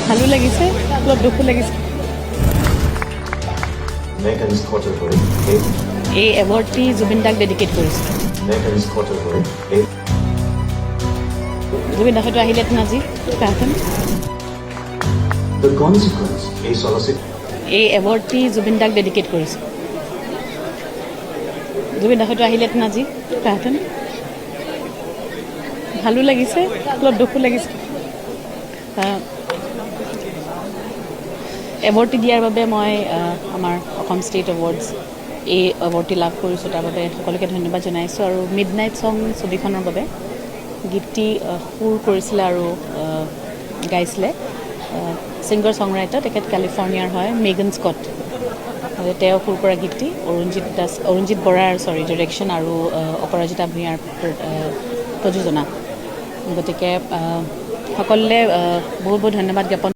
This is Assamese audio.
ভালো লাগিছে অলপ দুখো লাগিছে এই এৱাৰ্ডটি জুবিন দাক ডেডিকেট কৰিছোঁ জুবিন দাহতো আহিলেহেঁতেন আজি পাহেঁতেন এই এৱাৰ্ডটি জুবিন দাক ডেডিকেট কৰিছোঁ জুবিন দাহতো আহিলেহেঁতেন আজি পাহেঁতেন ভালো লাগিছে অলপ দুখো লাগিছে এৱাৰ্ডটি দিয়াৰ বাবে মই আমাৰ অসম ষ্টেট এৱাৰ্ডছ এই এৱাৰ্ডটি লাভ কৰিছোঁ তাৰ বাবে সকলোকে ধন্যবাদ জনাইছোঁ আৰু মিডনাইট ছং ছবিখনৰ বাবে গীতটি সুৰ কৰিছিলে আৰু গাইছিলে ছিংগাৰ ছং ৰাইটাৰ তেখেত কেলিফৰ্ণিয়াৰ হয় মেগান স্কট তেওঁ সুৰ কৰা গীতটি অৰুণজিৎ বৰাৰ ডিৰেকশ্যন আৰু অপৰাজিতা ভূঞাৰ প্ৰযোজনা গতিকে সকলোলৈ বহুত বহুত ধন্যবাদ জ্ঞাপন